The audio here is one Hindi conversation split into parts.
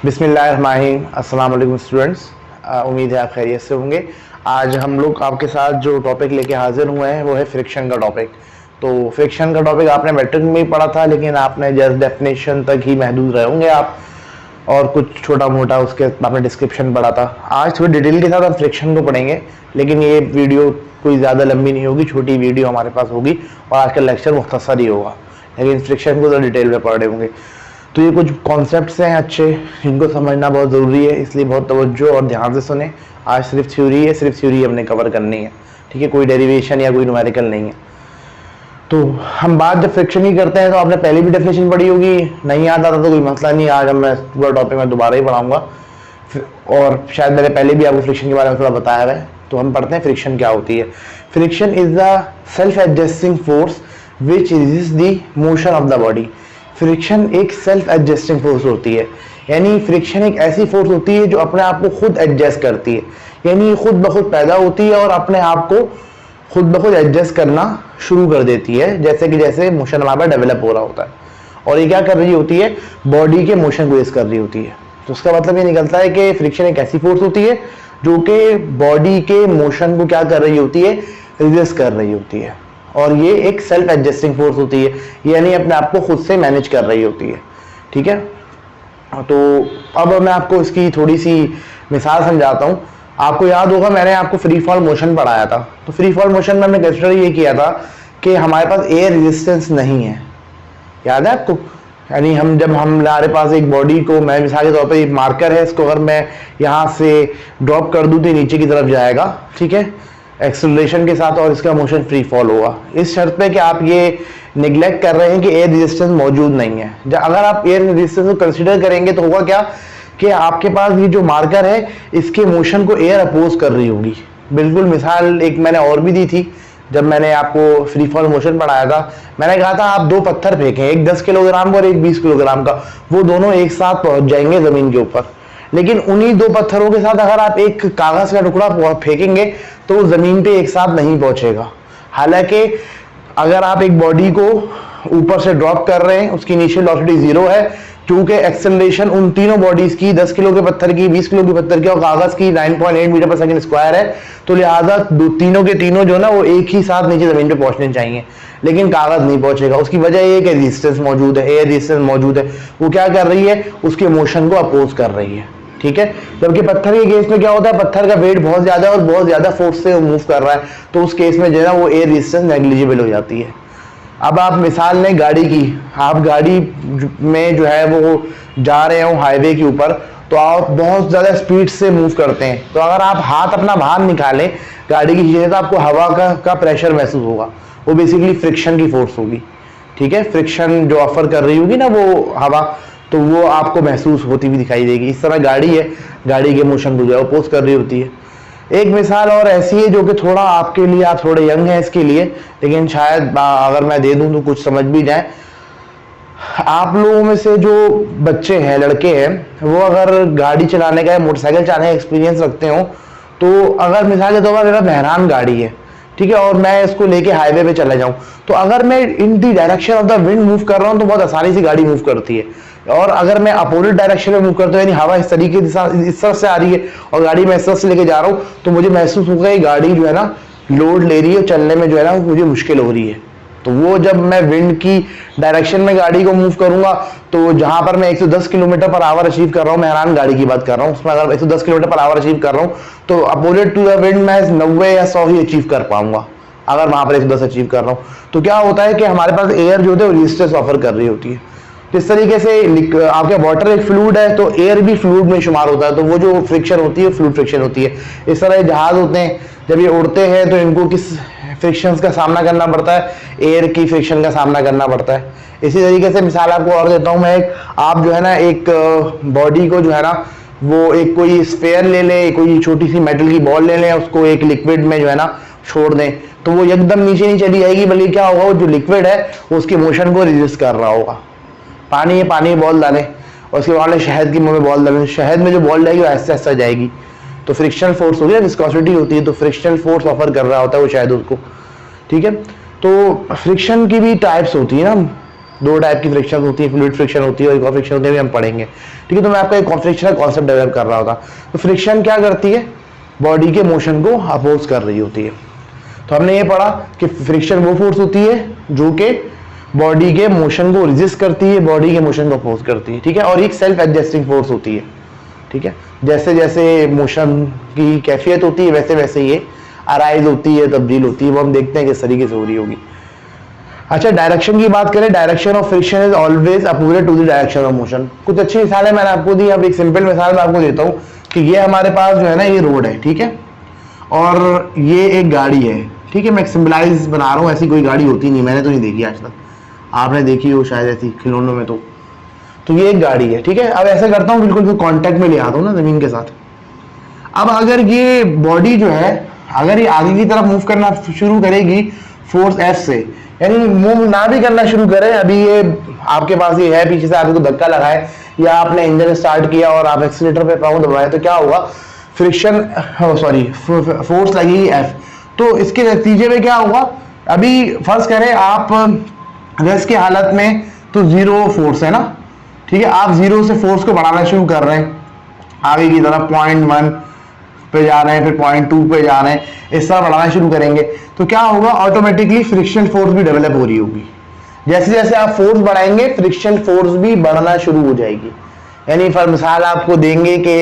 बिस्मिल्लाहिर्रहमानिर्रहीम। अस्सलाम वालेकुम स्टूडेंट्स, उम्मीद है आप खैरियत से होंगे। आज हम लोग आपके साथ जो टॉपिक लेके हाजिर हुए हैं वो है फ्रिक्शन का टॉपिक। तो फ्रिक्शन का टॉपिक आपने मैट्रिक में ही पढ़ा था, लेकिन आपने जस्ट डेफिनेशन तक ही महदूद रहे होंगे आप, और कुछ छोटा मोटा उसके आपने डिस्क्रिप्शन पढ़ा था। आज थोड़ी डिटेल के साथ हम फ्रिक्शन को पढ़ेंगे, लेकिन ये वीडियो कोई ज़्यादा लंबी नहीं होगी, छोटी वीडियो हमारे पास होगी और आज का लेक्चर मुख्तसर ही होगा, लेकिन फ्रिक्शन को तो डिटेल में पढ़ रहे होंगे। तो ये कुछ कॉन्सेप्ट्स हैं अच्छे, इनको समझना बहुत ज़रूरी है, इसलिए बहुत तवज्जो और ध्यान से सुने। आज सिर्फ थ्योरी है, सिर्फ थ्योरी हमने कवर करनी है, ठीक है, कोई डेरिवेशन या कोई न्यूमेरिकल नहीं है। तो हम बात जब फ्रिक्शन की करते हैं तो आपने पहले भी डेफिनेशन पढ़ी होगी, नहीं याद आता तो कोई मसला नहीं, आज हम मैं पूरा टॉपिक में दोबारा ही पढ़ाऊंगा और शायद मैंने पहले भी आपको फ्रिक्शन के बारे में थोड़ा बताया है। तो हम पढ़ते हैं फ्रिक्शन क्या होती है। Friction is the self adjusting force which resist the motion of the body. Friction एक सेल्फ एडजस्टिंग फोर्स होती है, यानी फ्रिक्शन एक ऐसी फोर्स होती है जो अपने आप को खुद एडजस्ट करती है, यानी खुद ब खुद पैदा होती है और अपने आप को खुद ब खुद एडजस्ट करना शुरू कर देती है, जैसे कि जैसे मोशन हमारा डेवलप हो रहा होता है। और ये क्या कर रही होती है, बॉडी के मोशन को रेज कर रही होती है। तो उसका मतलब ये निकलता है कि फ्रिक्शन एक ऐसी फोर्स होती है जो कि बॉडी के मोशन को क्या कर रही होती है, रेजिस्ट कर रही होती है, और ये एक सेल्फ एडजस्टिंग फोर्स होती है, यानी अपने आप को खुद से मैनेज कर रही होती है, ठीक है। तो अब मैं आपको इसकी थोड़ी सी मिसाल समझाता हूँ। आपको याद होगा मैंने आपको फ्री फॉल मोशन पढ़ाया था। तो फ्री फॉल मोशन में हमने कंसिडर ये किया था कि हमारे पास एयर रेजिस्टेंस नहीं है, याद है आपको। यानी जब हमारे पास एक बॉडी को, मैं मिसाल के तौर पर एक मार्कर है, इसको अगर मैं यहाँ से ड्रॉप कर दूँ तो नीचे की तरफ जाएगा, ठीक है, एक्सेलरेशन के साथ, और इसका मोशन फ्री फॉल होगा, इस शर्त पे कि आप ये निगलेक्ट कर रहे हैं कि एयर रेजिस्टेंस मौजूद नहीं है। अगर आप एयर रेजिस्टेंस को कंसीडर करेंगे तो होगा क्या कि आपके पास ये जो मार्कर है इसके मोशन को एयर अपोज कर रही होगी। बिल्कुल मिसाल एक मैंने और भी दी थी जब मैंने आपको फ्री फॉल मोशन पढ़ाया था। मैंने कहा था आप दो पत्थर फेंकें, एक 10 किलोग्राम का और एक 20 किलोग्राम का, वो दोनों एक साथ पहुंच जाएंगे जमीन के ऊपर। लेकिन उन्हीं दो पत्थरों के साथ अगर आप एक कागज का टुकड़ा फेंकेंगे तो वो जमीन पे एक साथ नहीं पहुंचेगा। हालांकि अगर आप एक बॉडी को ऊपर से ड्रॉप कर रहे हैं, उसकी इनिशियल वेलोसिटी 0 है, क्योंकि एक्सेलरेशन उन तीनों बॉडीज की, 10 किलो के पत्थर की, 20 किलो के पत्थर की और कागज की 9.8 मीटर पर सेकंड स्क्वायर है, तो लिहाजा तीनों के तीनों जो ना वो एक ही साथ नीचे जमीन पे पहुंचने चाहिए, लेकिन कागज नहीं पहुंचेगा। उसकी वजह ये है कि रेजिस्टेंस मौजूद है, एयर रेजिस्टेंस मौजूद है, वो क्या कर रही है, उसके मोशन को अपोज कर रही है, ठीक है। जबकि पत्थर के केस में क्या होता है, पत्थर का वेट बहुत ज्यादा है और बहुत ज्यादा फोर्स से मूव कर रहा है, तो उस केस में जो है ना वो एयर रेजिस्टेंस नेग्लिजिबल हो जाती है। अब आप मिसाल लें गाड़ी की, आप गाड़ी में जो है वो जा रहे हो हाईवे के ऊपर, तो आप बहुत ज्यादा स्पीड से मूव करते हैं, तो अगर आप हाथ अपना बाहर निकालें गाड़ी की नीचे तो आपको हवा का प्रेशर महसूस होगा, वो बेसिकली फ्रिक्शन की फोर्स होगी, ठीक है। फ्रिक्शन जो ऑफर कर रही होगी ना वो हवा, तो वो आपको महसूस होती हुई दिखाई देगी। इस तरह गाड़ी है, गाड़ी के मोशन को जो है अपोज कर रही होती है। एक मिसाल और ऐसी है जो कि थोड़ा आपके लिए, आप थोड़े यंग हैं इसके लिए, लेकिन शायद अगर मैं दे दूं तो कुछ समझ भी जाए। आप लोगों में से जो बच्चे हैं, लड़के हैं, वो अगर गाड़ी चलाने का या मोटरसाइकिल चलाने का एक्सपीरियंस रखते हो, तो अगर मिसाल के तौर पर मेरा बहरान गाड़ी है, ठीक है, और मैं इसको लेके हाईवे पे चला जाऊं, तो अगर मैं in the direction of the wind move कर रहा हूं तो बहुत आसानी से गाड़ी मूव करती है, और अगर मैं अपोजिट डायरेक्शन में मूव करता हूं, यानी हवा इस तरीके इस तरफ से आ रही है और गाड़ी मैं इस तरफ से लेके जा रहा हूं, तो मुझे महसूस होगा कि गाड़ी जो है ना लोड ले रही है, चलने में जो है ना मुझे मुश्किल हो रही है। तो वो जब मैं विंड की डायरेक्शन में गाड़ी को मूव करूंगा, तो जहां पर मैं 110 किलोमीटर पर आवर अचीव कर रहा हूं, मैं हैरान गाड़ी की बात कर रहा हूं, उसमें अगर 110 किलोमीटर पर आवर अचीव कर रहा हूं, तो अपोजिट टू द विंड मैं 90 या 100 ही अचीव कर पाऊंगा। अगर वहां पर 110 अचीव कर रहा हूं, तो क्या होता है कि हमारे पास एयर जो होती है वो रेजिस्टेंस ऑफर कर रही होती है। तो इस तरीके से आपका वाटर एक फ्लूइड है, तो एयर भी फ्लूइड में शुमार होता है, तो वो जो फ्रिक्शन होती है फ्लूइड फ्रिक्शन होती है। इस तरह जहाज होते हैं, जब ये उड़ते हैं तो इनको किस फ्रिक्शंस का सामना करना पड़ता है, एयर की फ्रिक्शन का सामना करना पड़ता है। इसी तरीके से मिसाल आपको और देता हूं मैं, आप जो है ना एक बॉडी को जो है ना वो एक कोई स्फेयर ले लें, कोई छोटी सी मेटल की बॉल ले लें, उसको एक लिक्विड में जो है ना छोड़ दें, तो वो एकदम नीचे नहीं चली जाएगी, बल्कि क्या होगा, वो जो लिक्विड है वो उसके मोशन को रेजिस्ट कर रहा होगा। पानी है, पानी में बॉल डालें और उसके बाद शहद की मुंह में बॉल डालें, शहद में जो बॉल जाएगी वो ऐसे ऐसे जाएगी, तो फ्रिक्शनल फोर्स होगी ना, विस्कोसिटी होती है, तो फ्रिक्शनल फोर्स ऑफर कर रहा होता है वो शायद उसको, ठीक है। तो फ्रिक्शन की भी टाइप्स होती है ना, दो टाइप की फ्रिक्शन होती है, फ्लूइड फ्रिक्शन होती है और एक और फ्रिक्शन होती है, हम पढ़ेंगे। ठीक है, तो मैं आपका एक फ्रिक्शन का कॉन्सेप्ट डेवलप कर रहा होता। तो फ्रिक्शन क्या करती है, बॉडी के मोशन को अपोज कर रही होती है। तो हमने ये पढ़ा कि फ्रिक्शन वो फोर्स होती है जो कि बॉडी के मोशन को रेजिस्ट करती है, बॉडी के मोशन को अपोज करती है। ठीक है, और एक सेल्फ एडजस्टिंग फोर्स होती है। ठीक है, जैसे जैसे मोशन की कैफियत होती है वैसे वैसे ये अराइज होती है, तब्दील होती है, वो हम देखते हैं किस तरीके से हो रही होगी। अच्छा, डायरेक्शन की बात करें, direction of friction is always opposite to the direction of motion. कुछ अच्छी मिसालें मैंने आपको दी, अब एक सिंपल मिसाल मैं आपको देता हूँ कि ये हमारे पास जो है ना ये रोड है, ठीक है, और ये एक गाड़ी है। ठीक है, मैं एक सिंबलाइज बना रहा हूँ, ऐसी कोई गाड़ी होती नहीं, मैंने तो नहीं देखी आज तक, आपने देखी हो शायद ऐसी खिलौनों में। तो ये एक गाड़ी है। ठीक है, अब ऐसे करता हूँ बिल्कुल तो कांटेक्ट में ले आता हूँ ना जमीन के साथ। अब अगर ये बॉडी जो है अगर ये आगे की तरफ मूव करना शुरू करेगी फोर्स एफ से, यानी मूव ना भी करना शुरू करे, अभी ये आपके पास ये है, पीछे से आपको धक्का लगाए या आपने इंजन स्टार्ट किया और आप एक्सीलेटर पे पाँव दबाए, तो क्या होगा, फ्रिक्शन फोर्स लगेगी एफ। तो इसके नतीजे में क्या होगा, अभी फर्ज करें आप रेस्ट की हालत में तो जीरो फोर्स है ना। ठीक है, आप जीरो से फोर्स को बढ़ाना शुरू कर रहे हैं आगे की तरफ, 0.1 पे जा रहे हैं, फिर 0.2 पे जा रहे हैं, इस तरह बढ़ाना शुरू करेंगे तो क्या होगा, ऑटोमेटिकली फ्रिक्शन फोर्स भी डेवलप हो रही होगी। जैसे जैसे आप फोर्स बढ़ाएंगे फ्रिक्शन फोर्स भी बढ़ना शुरू हो जाएगी। यानी फॉर मिसाल आपको देंगे कि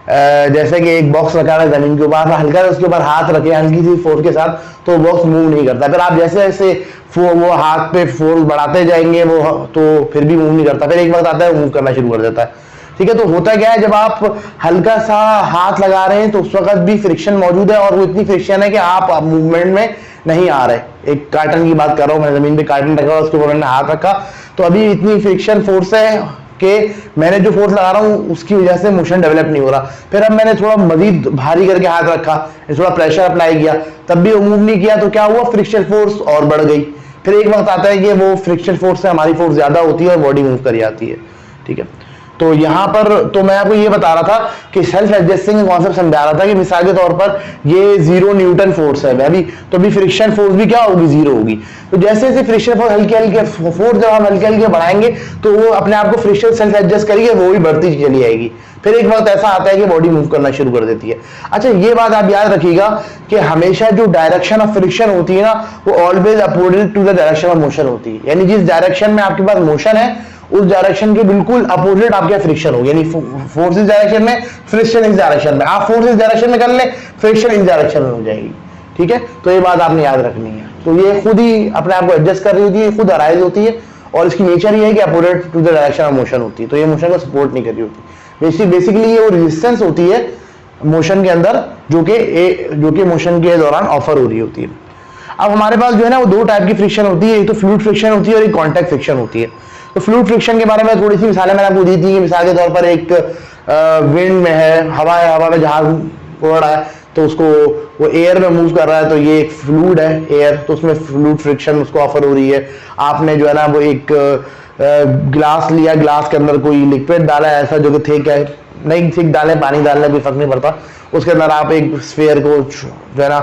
जैसे कि एक बॉक्स रखा है जमीन के ऊपर, हल्का उसके ऊपर हाथ रखे हल्की सी फोर्स के साथ, तो बॉक्स मूव नहीं करता। फिर आप जैसे जैसे वो हाथ पे फोर्स बढ़ाते जाएंगे वो तो फिर भी मूव नहीं करता, फिर एक वक्त आता है मूव करना शुरू कर देता है। ठीक है, तो होता क्या है, जब आप हल्का सा हाथ लगा रहे हैं तो उस वक्त भी फ्रिक्शन मौजूद है, और वो इतनी फ्रिक्शन है कि आप मूवमेंट में नहीं आ रहे। एक कार्टन की बात कर रहा हूँ मैं, जमीन पे कार्टन रखा उसके ऊपर मैंने हाथ रखा तो अभी इतनी फ्रिक्शन फोर्स है कि मैंने जो फोर्स लगा रहा हूँ उसकी वजह से मोशन डेवलप नहीं हो रहा। फिर अब मैंने थोड़ा मजीद भारी करके हाथ रखा, थोड़ा प्रेशर अप्लाई किया, तब भी वो मूव नहीं किया, तो क्या हुआ, फ्रिक्शन फोर्स और बढ़ गई। फिर एक वक्त आता है कि वो फ्रिक्शन फोर्स से हमारी फोर्स ज्यादा होती है और बॉडी मूव कर जाती है। ठीक है, तो यहाँ पर तो मैं आपको ये बता रहा था कि सेल्फ एडजस्टिंग कॉन्सेप्ट समझा रहा था कि मिसाल के तौर पर ये 0 न्यूटन फोर्स है अभी, तो भी फ्रिक्शन फोर्स भी क्या होगी, 0 होगी। तो जैसे जैसे फ्रिक्शन फोर्स हल्के हल्के फोर्स जब हम हल्के हल्के बढ़ाएंगे तो वो अपने आप को फ्रिक्शन सेल्फ एडजस्ट करेगी, वो भी बढ़ती चली आएगी। फिर एक वक्त ऐसा आता है कि बॉडी मूव करना शुरू कर देती है। अच्छा, ये बात आप याद रखिएगा कि हमेशा जो डायरेक्शन ऑफ फ्रिक्शन होती है ना, वो always opposite to the direction of motion होती है। यानी जिस डायरेक्शन में आपके पास मोशन है उस डायरेक्शन के बिल्कुल अपोजिट आपके फ्रिक्शन होगी। यानी फोर्स इस डायरेक्शन में, फ्रिक्शन इस डायरेक्शन में, आप फोर्स इस डायरेक्शन में कर ले, फ्रिक्शन इस डायरेक्शन में हो जाएगी। ठीक है, तो ये बात आपने याद रखनी है। तो ये खुद ही अपने आप को एडजस्ट कर रही होती है, खुद अराइज होती है, और इसकी नेचर ये है कि opposite to the direction of motion होती है, तो ये मोशन को सपोर्ट नहीं कर रही होती। बेसिकली ये वो रेजिस्टेंस होती है मोशन के अंदर जो कि मोशन के दौरान ऑफर हो रही होती है। अब हमारे पास जो है ना वो दो टाइप की फ्रिक्शन होती है, एक तो फ्लूइड फ्रिक्शन होती है और एक कॉन्टैक्ट फ्रिक्शन होती है। तो फ्लूइड फ्रिक्शन के बारे में थोड़ी सी मिसालें मैंने आपको दी थी। मिसाल के तौर पर एक विंड में है, हवा में जहाज उड़ रहा है तो उसको वो एयर में मूव कर रहा है, तो ये एक फ्लूइड है एयर, तो उसमें फ्लूइड फ्रिक्शन उसको ऑफर हो रही है। आपने जो है ना वो एक ग्लास लिया, ग्लास के अंदर कोई लिक्विड डाला है ऐसा जो कि थिक है, नहीं थिक डाले पानी डालने कोई फर्क नहीं पड़ता, उसके अंदर आप एक स्फीयर को जो है ना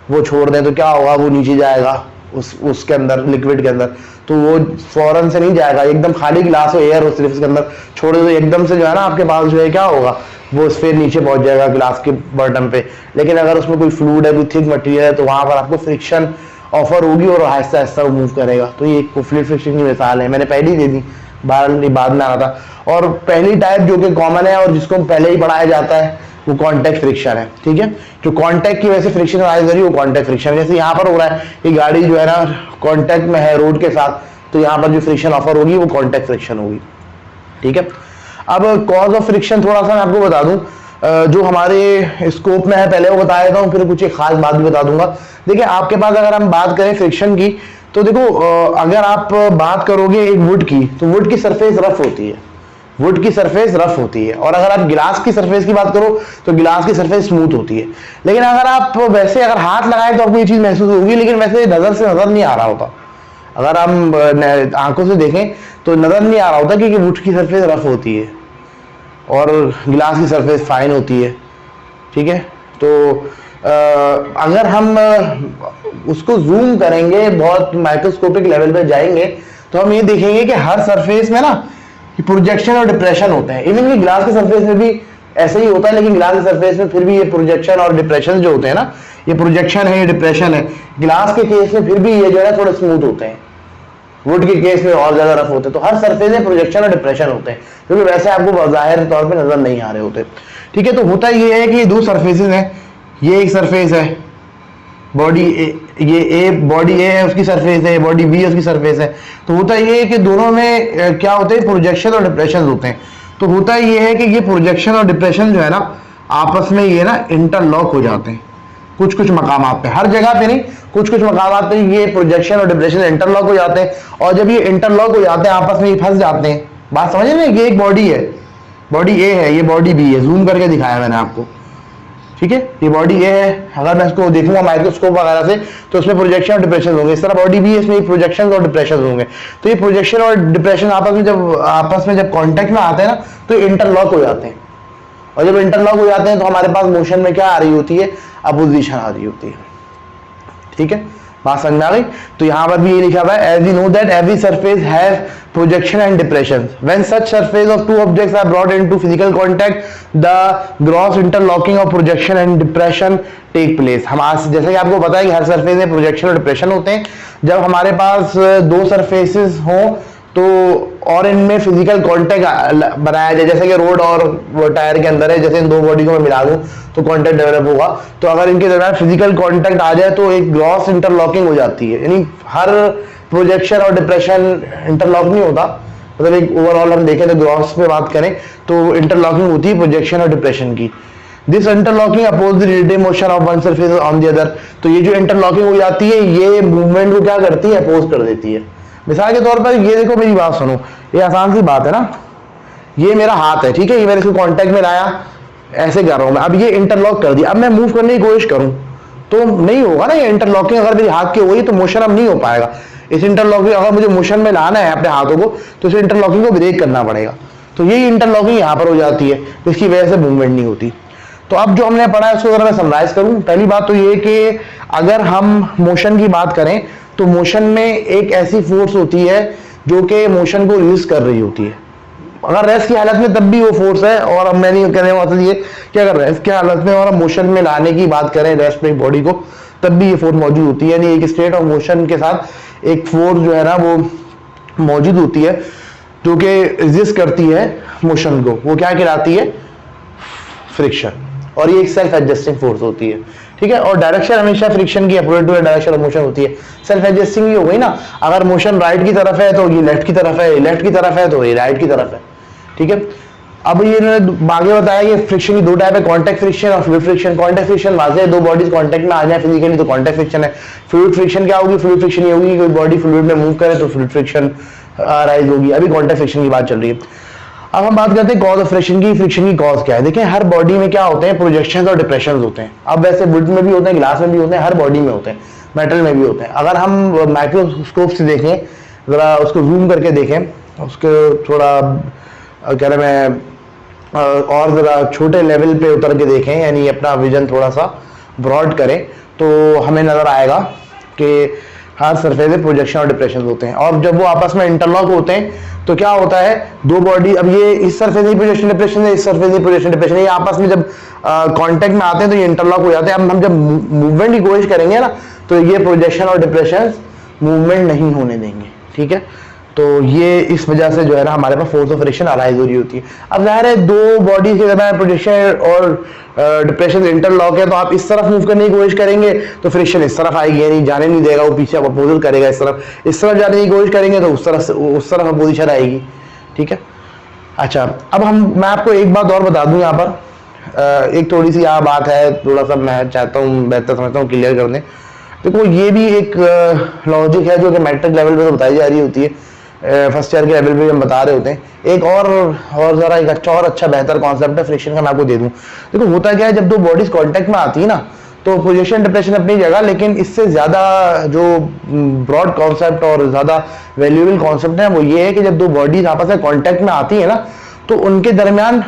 वो छोड़ दें तो क्या होगा, वो नीचे जाएगा उसके अंदर लिक्विड के अंदर, तो वो फौरन से नहीं जाएगा। एकदम खाली ग्लास हो, एयर हो सिर्फ उसके अंदर छोड़े तो एकदम से जो है ना आपके पास जो है क्या होगा, वो स्फीयर नीचे पहुंच जाएगा ग्लास के बॉटम पे। लेकिन अगर उसमें कोई फ्लूइड है, कोई थिक मटेरियल है, तो वहां पर आपको फ्रिक्शन ऑफर होगी और आहिस्ता आहिस्ता वो मूव करेगा। तो ये फ्लूइड फ्रिक्शन की मिसाल है, मैंने पहले ही दे दी, बाद में आ रहा था। और पहली टाइप जो कि कॉमन है और जिसको पहले ही पढ़ाया जाता है वो कॉन्टैक्ट फ्रिक्शन है। ठीक है, जो कॉन्टैक्ट की वजह से फ्रिक्शन राइज हो रही है वो कॉन्टैक्ट फ्रिक्शन। जैसे यहाँ पर हो रहा है कि गाड़ी जो है ना कॉन्टैक्ट में है रोड के साथ, तो यहाँ पर जो फ्रिक्शन ऑफर होगी वो कॉन्टैक्ट फ्रिक्शन होगी। ठीक है, अब कॉज ऑफ फ्रिक्शन थोड़ा सा मैं आपको बता दूं, जो हमारे स्कोप में है पहले वो बता देता हूँ, फिर कुछ एक खास बात भी बता दूंगा। देखिए आपके पास अगर हम बात करें फ्रिक्शन की, तो देखो अगर आप बात करोगे एक वुड की, तो वुड की सरफेस रफ होती है, वुड की सरफेस रफ होती है। और अगर आप गिलास की सरफेस की बात करो तो गिलास की सरफेस स्मूथ होती है। लेकिन अगर आप वैसे अगर हाथ लगाएं तो आपको ये चीज महसूस होगी, लेकिन वैसे नजर से नजर नहीं आ रहा होता। अगर हम आंखों से देखें तो नजर नहीं आ रहा होता क्योंकि वुड की सरफेस रफ होती है और गिलास की सरफेस फाइन होती है। ठीक है, तो अगर हम उसको जूम करेंगे, बहुत माइक्रोस्कोपिक लेवल पे जाएंगे, तो हम ये देखेंगे कि हर सरफेस में ना प्रोजेक्शन और डिप्रेशन होते हैं। इवन कि ग्लास के सरफेस में भी ऐसे ही होता है, लेकिन ग्लास के सरफेस में फिर भी ये प्रोजेक्शन और डिप्रेशन जो होते हैं ना, ये प्रोजेक्शन है, ये डिप्रेशन है। ग्लास के केस में फिर भी ये जो है थोड़े स्मूथ होते हैं, वुड के केस में और ज्यादा रफ होते हैं। तो हर सरफेस में प्रोजेक्शन और डिप्रेशन होते हैं, क्योंकि वैसे आपको जाहिर तौर पे नजर नहीं आ रहे होते। ठीक है, तो होता ये है कि ये दो सरफेसेस हैं, ये एक सरफेस है बॉडी ये ए, बॉडी ए है उसकी सरफेस है, बॉडी बी उसकी सरफेस है। तो होता ये है कि दोनों में क्या होते हैं, प्रोजेक्शन और डिप्रेशन होते हैं। तो होता ये है कि ये प्रोजेक्शन और डिप्रेशन जो है ना आपस में ये ना इंटरलॉक हो जाते हैं कुछ कुछ मकामात पे, हर जगह पे नहीं, कुछ कुछ मकामात पे ये प्रोजेक्शन और डिप्रेशन इंटरलॉक हो जाते हैं। और जब ये इंटरलॉक हो जाते हैं आपस में ये फंस जाते हैं। बात समझे ना, ये एक बॉडी है, बॉडी ए है, ये बॉडी बी है, जूम करके दिखाया मैंने आपको। ठीक है, ये बॉडी ए है, अगर मैं इसको देखूंगा माइक्रोस्कोप वगैरह से तो उसमें प्रोजेक्शन और डिप्रेशन होंगे। इस तरह बॉडी बी है, इसमें प्रोजेक्शन और डिप्रेशन होंगे। तो ये प्रोजेक्शन और डिप्रेशन आपस में जब कांटेक्ट में आते हैं ना तो इंटरलॉक हो जाते हैं। और जब इंटरलॉक हो जाते हैं तो हमारे पास मोशन में क्या आ रही होती है, अपोजिशन आ रही होती है। ठीक है, बात समझ में आ गई। तो यहां पर भी ये लिखा हुआ है, as we know that every surface have projection and depression, when such surface of two objects are brought into physical contact the gross interlocking of projection and depression take place. हम आज जैसे कि आपको पता है कि हर सरफेस में प्रोजेक्शन और डिप्रेशन होते हैं। जब हमारे पास दो सरफेसेस हों तो और इनमें फिजिकल कांटेक्ट बनाया जाए, जैसे कि रोड और टायर के अंदर है, जैसे इन दो बॉडी को मैं मिला दूं तो कांटेक्ट डेवलप होगा। तो अगर इनके दरमियान फिजिकल कांटेक्ट आ जाए तो एक ग्रॉस इंटरलॉकिंग हो जाती है। यानी हर प्रोजेक्शन और डिप्रेशन इंटरलॉक नहीं होता, मतलब एक ओवरऑल हम देखें तो ग्रॉस पे बात करें तो इंटरलॉकिंग होती है प्रोजेक्शन और डिप्रेशन की। This interlocking oppose the relative motion of one surface on the other. तो ये जो इंटरलॉकिंग हो जाती है ये मूवमेंट को क्या करती है, अपोज कर देती है। मिसाल के तौर पर ये देखो, मेरी बात सुनो, ये आसान सी बात है ना, ये मेरा हाथ है, ठीक है, ये मैंने इसको कांटेक्ट में लाया, ऐसे कर रहा हूं मैं, अब ये इंटरलॉक कर दिया। अब मैं मूव करने की कोशिश करूं तो नहीं होगा ना, ये इंटरलॉकिंग अगर मेरे हाथ की हुई तो मोशन अब नहीं हो पाएगा। इस इंटरलॉकिंग अगर मुझे मोशन में लाना है अपने हाथों को तो इस इंटरलॉकिंग को ब्रेक करना पड़ेगा। तो यही इंटरलॉकिंग यहाँ पर हो जाती है, इसकी वजह से मूवमेंट नहीं होती। तो अब जो हमने पढ़ा है उसको अगर मैं समराइज करूं, पहली बात तो ये कि अगर हम मोशन की बात करें तो मोशन में एक ऐसी फोर्स होती है जो कि मोशन को रिड्यूस कर रही होती है। अगर रेस्ट की हालत में तब भी वो फोर्स है, और अब मैं नहीं कहने वाला ये कि अगर रेस्ट की हालत में और मोशन में लाने की बात करें रेस्ट में बॉडी को, तब भी ये फोर्स मौजूद होती है। यानी एक स्टेट ऑफ मोशन के साथ एक फोर्स जो है ना वो मौजूद होती है जो कि रेजिस्ट करती है मोशन को। वो क्या कहलाती है, फ्रिक्शन। और ये एक सेल्फ एडजस्टिंग फोर्स होती है। ठीक है, और डायरेक्शन हमेशा फ्रिक्शन की opposite to direction of motion होती है। सेल्फ एडजस्टिंग ही हो गई ना, अगर मोशन राइट की तरफ है तो ये लेफ्ट की तरफ है, लेफ्ट की तरफ है तो ये राइट की तरफ है। ठीक है, अब ये इन्होंने आगे बताया कि फ्रिक्शन की दो टाइप है, कॉन्टैक्ट फ्रिक्शन और फ्लूइड फ्रिक्शन। कॉन्टैक्ट फ्रिक्शन वाजे दो बॉडीज कॉन्टैक्ट में आ जाए फिजिकली तो कॉन्टैक्ट फ्रिक्शन है। फ्लूइड फ्रिक्शन क्या होगी, फ्लूइड फ्रिक्शन ये होगी कोई बॉडी फ्लूइड में मूव करे तो फ्लूइड फ्रिक्शन राइज होगी। अभी कॉन्टैक्ट फ्रिक्शन की बात चल रही है। अब हम बात करते हैं कॉज ऑफ फ्रिक्शन की। फ्रिक्शन की कॉज क्या है, देखिए हर बॉडी में क्या होते हैं, प्रोजेक्शंस और डिप्रेशंस होते हैं। अब वैसे वुड में भी होते हैं, ग्लास में भी होते हैं, हर बॉडी में होते हैं, मेटल में भी होते हैं। अगर हम माइक्रोस्कोप से देखें, जरा उसको जूम करके देखें, उसको थोड़ा कह रहे मैं और जरा छोटे लेवल पे उतर के देखें, यानी अपना विजन थोड़ा सा ब्रॉड करें, तो हमें नजर आएगा कि हर सरफेस में प्रोजेक्शन और डिप्रेशन होते हैं। और जब वो आपस में इंटरलॉक होते हैं तो क्या होता है, दो बॉडी, अब ये इस सरफेस में प्रोजेक्शन डिप्रेशन है, इस सरफेस में प्रोजेक्शन डिप्रेशन है, ये आपस में जब कांटेक्ट में आते हैं तो ये इंटरलॉक हो जाते हैं। अब हम जब मूवमेंट की कोशिश करेंगे ना तो ये प्रोजेक्शन और डिप्रेशन मूवमेंट नहीं होने देंगे। ठीक है, तो ये इस वजह से जो है ना हमारे पास फोर्स ऑफ फ्रिक्शन अराइज हो रही होती है। अब जाहिर है दो बॉडी के दरमियान प्रोजेक्शन और डिप्रेशन इंटरलॉक है, तो आप इस तरफ मूव करने की कोशिश करेंगे तो फ्रिक्शन इस तरफ आएगी, यानी जाने नहीं देगा, वो पीछे अपोजिट करेगा इस तरफ जाने की कोशिश करेंगे तो उस तरफ अपोजिशन आएगी। ठीक है, अच्छा अब मैं आपको एक बात और बता दूं यहाँ पर, एक थोड़ी सी यहाँ बात है, थोड़ा सा मैं चाहता हूँ बेहतर समझता हूँ क्लियर कर दें। देखो ये भी एक लॉजिक है जो कि मैट्रिक लेवल पे बताई जा रही होती है, फर्स्ट ईयर के लेवल पे हम बता रहे होते हैं। एक और जरा एक अच्छा बेहतर कॉन्सेप्ट है फ्रिक्शन का, मैं आपको दे दूं। देखो होता क्या है, जब दो बॉडीज कांटेक्ट में आती है ना तो पोजीशन डिप्रेशन अपनी जगह, लेकिन इससे ज्यादा जो ब्रॉड कॉन्सेप्ट और ज्यादा वैल्यूएबल कॉन्सेप्ट है वो ये है कि जब दो बॉडीज आपस में कांटेक्ट में आती है ना तो उनके दरमियान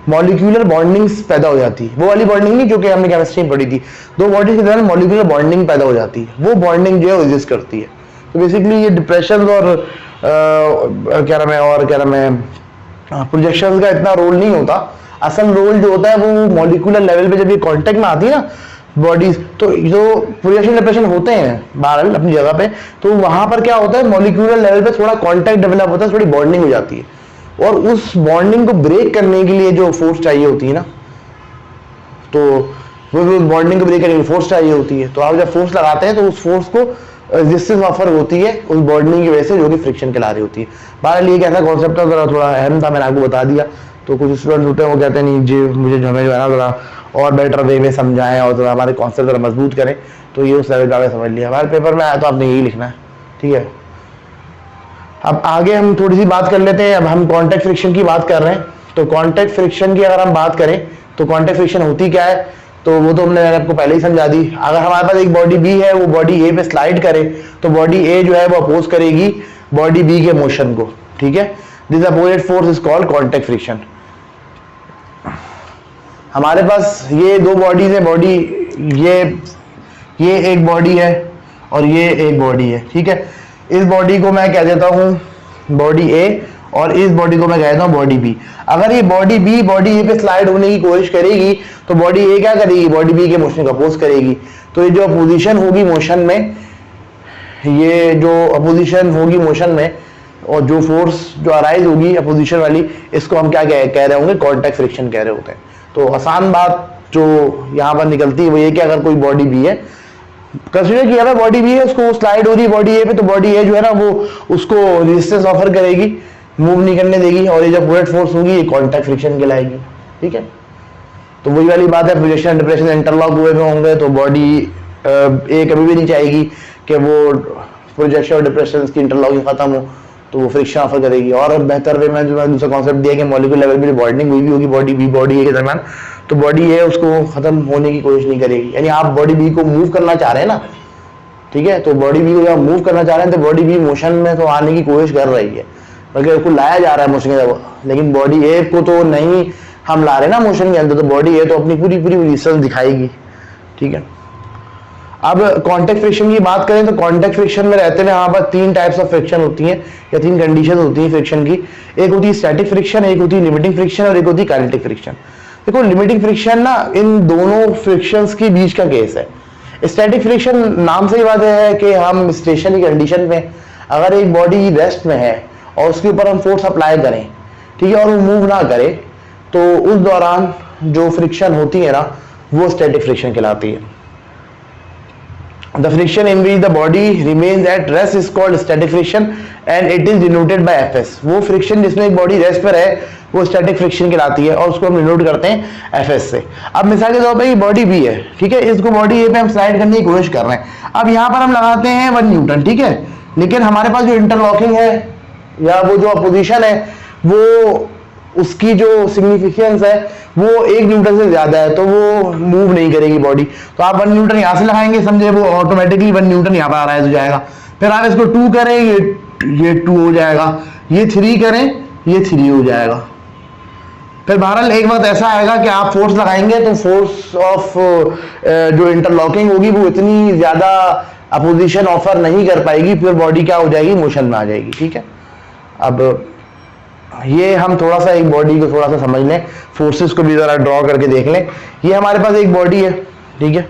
मॉलिक्यूलर बॉन्डिंग्स पैदा हो जाती है। वो वाली बॉन्डिंग नहीं जो कि हमने केमिस्ट्री में पढ़ी थी, दो बॉडीज के दरमियान मॉलिक्यूलर बॉन्डिंग पैदा हो जाती है, वो बॉन्डिंग जो है एग्जिस्ट करती है। तो बेसिकली ये डिप्रेशन और क्या नाम है, और क्या नाम है, प्रोजेक्शन का इतना रोल नहीं होता। असल रोल जो होता है वो मॉलिक्यूलर लेवल पे जब ये कांटेक्ट में आती है ना बॉडीज, तो जो प्रोजेक्शन डिप्रेशन होते हैं बहरहाल अपनी जगह पे, तो वहां पर क्या होता है मॉलिक्यूलर लेवल पे थोड़ा कांटेक्ट डेवलप होता है, थोड़ी बॉन्डिंग हो जाती है, और उस बॉन्डिंग को ब्रेक करने के लिए जो फोर्स चाहिए होती है ना, तो वो बॉन्डिंग को ब्रेक करने के लिए फोर्स चाहिए होती है। तो आप जब फोर्स लगाते हैं तो उस फोर्स को रेजिस्टेंस ऑफर होती है उस बॉन्डिंग की वजह से, जो कि फ्रिक्शन कहला रही होती है। बहरहाल ये एक ऐसा कॉन्सेप्ट है, थोड़ा अहम था, मैंने आपको बता दिया। तो कुछ स्टूडेंट्स होते हैं वो कहते हैं नहीं जी मुझे जो हमें जो है ना थोड़ा और बेटर वे में समझाएं और थोड़ा हमारे कॉन्सेप्ट थोड़ा मजबूत करें, तो ये उस लेवल का समझ लिया। हमारे पेपर में आया तो आपने यही लिखना है, ठीक है। अब आगे हम थोड़ी सी बात कर लेते हैं। अब हम कॉन्टैक्ट फ्रिक्शन की बात कर रहे हैं, तो कॉन्टैक्ट फ्रिक्शन की अगर हम बात करें तो कॉन्टैक्ट फ्रिक्शन होती क्या है, तो वो तो मैंने आपको पहले ही समझा दी। अगर हमारे पास एक बॉडी बी है, वो बॉडी ए पे स्लाइड करे, तो बॉडी ए जो है वो अपोज करेगी बॉडी बी के मोशन को, ठीक है। This opposite force is called contact friction. हमारे पास ये दो बॉडीज है, बॉडी ये एक बॉडी है और ये एक बॉडी है, ठीक है। इस बॉडी को मैं कह देता हूं बॉडी ए और इस बॉडी को मैं कहता हूं बॉडी बी। अगर ये बॉडी बी बॉडी ए पे स्लाइड होने की कोशिश करेगी तो बॉडी ए क्या करेगी, बॉडी बी के मोशन को अपोज करेगी। तो ये जो अपोजिशन होगी मोशन में, ये जो अपोजिशन होगी मोशन में और जो फोर्स जो अराइज होगी अपोजिशन वाली, इसको हम क्या कह रहे होंगे, कॉन्टैक्ट फ्रिक्शन कह रहे होते हैं। तो आसान बात जो यहाँ पर निकलती है वो ये कि अगर कोई बॉडी बी है, कंसीडर किया हुआ बॉडी बी है, उसको स्लाइड हो रही है बॉडी ए पे, तो बॉडी ए जो है ना वो उसको रेजिस्टेंस ऑफर करेगी, मूव नहीं करने देगी, और ये जब बुलेट फोर्स होगी ये कॉन्टैक्ट फ्रिक्शन कहलाएगी, ठीक है। तो वही वाली बात है, प्रोजेक्शन डिप्रेशन इंटरलॉक हुए में होंगे तो बॉडी ए कभी भी नहीं चाहेगी कि वो प्रोजेक्शन और डिप्रेशन की इंटरलॉकिंग खत्म हो, तो वो फ्रिक्शन ऑफर करेगी। और बेहतर वे में जो दूसरा कॉन्सेप्ट दिया कि मॉलिक्यूलर लेवल पे बॉन्डिंग हुई भी होगी बॉडी बी बॉडी ए के दरमियान, तो बॉडी ए उसको खत्म होने की कोशिश नहीं करेगी। यानी आप बॉडी बी को मूव करना चाह रहे हैं ना, ठीक है, तो बॉडी बी को जब मूव करना चाह रहे हैं तो बॉडी बी मोशन में तो आने की कोशिश कर रही है, बल्कि उसको लाया जा रहा है मोशन के अंदर, लेकिन बॉडी ए को तो नहीं हम ला रहे ना मोशन के अंदर, तो बॉडी ए तो अपनी पूरी रेजिस्टेंस दिखाएगी, ठीक है। अब कॉन्टैक्ट फ्रिक्शन की बात करें तो कॉन्टैक्ट फ्रिक्शन में रहते हैं यहाँ पर तीन टाइप्स ऑफ फ्रिक्शन होती हैं या तीन कंडीशन होती हैं फ्रिक्शन की। एक होती है स्टैटिक फ्रिक्शन, एक होती है लिमिटिंग फ्रिक्शन और एक होती है काइनेटिक फ्रिक्शन। देखो लिमिटिंग फ्रिक्शन ना इन दोनों फ्रिक्शंस के बीच का केस है। स्टैटिक फ्रिक्शन नाम से ही बात है कि हम स्टेशनरी कंडीशन में अगर एक बॉडी रेस्ट में है और उसके ऊपर हम फोर्स अप्लाई करें, ठीक है, और वो मूव ना करे, तो उस दौरान जो फ्रिक्शन होती है ना वो स्टैटिक फ्रिक्शन कहलाती है। The friction in which the body remains at rest is called static friction and it is denoted by Fs। वो फ्रिक्शन जिसमें एक बॉडी रेस्ट पर है वो स्टैटिक फ्रिक्शन कहलाती है और उसको हम डिनोट करते हैं Fs से। अब मिसाल के तौर पर ये बॉडी बी है, ठीक है, इसको बॉडी ए पे हम स्लाइड करने की कोशिश कर रहे हैं। अब यहाँ पर हम लगाते हैं 1 न्यूटन, ठीक है, लेकिन हमारे पास जो इंटरलॉकिंग है या वो जो अपोजिशन है वो उसकी जो सिग्निफिकेंस है वो 1 न्यूटन से ज्यादा है, तो वो मूव नहीं करेगी बॉडी। तो आप 1 न्यूटन यहां से लगाएंगे, समझे, वो ऑटोमेटिकली 1 न्यूटन यहाँ पर आ रहा है तो जाएगा। फिर आप इसको 2 करें, ये 2 हो जाएगा, ये 3 करें, ये 3 हो जाएगा। फिर बहरहाल एक बात ऐसा आएगा कि आप फोर्स लगाएंगे तो फोर्स ऑफ जो इंटरलॉकिंग होगी वो इतनी ज्यादा अपोजिशन ऑफर नहीं कर पाएगी, फिर बॉडी क्या हो जाएगी, मोशन में आ जाएगी, ठीक है। अब ये हम थोड़ा सा एक बॉडी को थोड़ा सा समझ लें, फोर्सेस को भी जरा ड्रॉ करके देख लें। ये हमारे पास एक बॉडी है, ठीक है,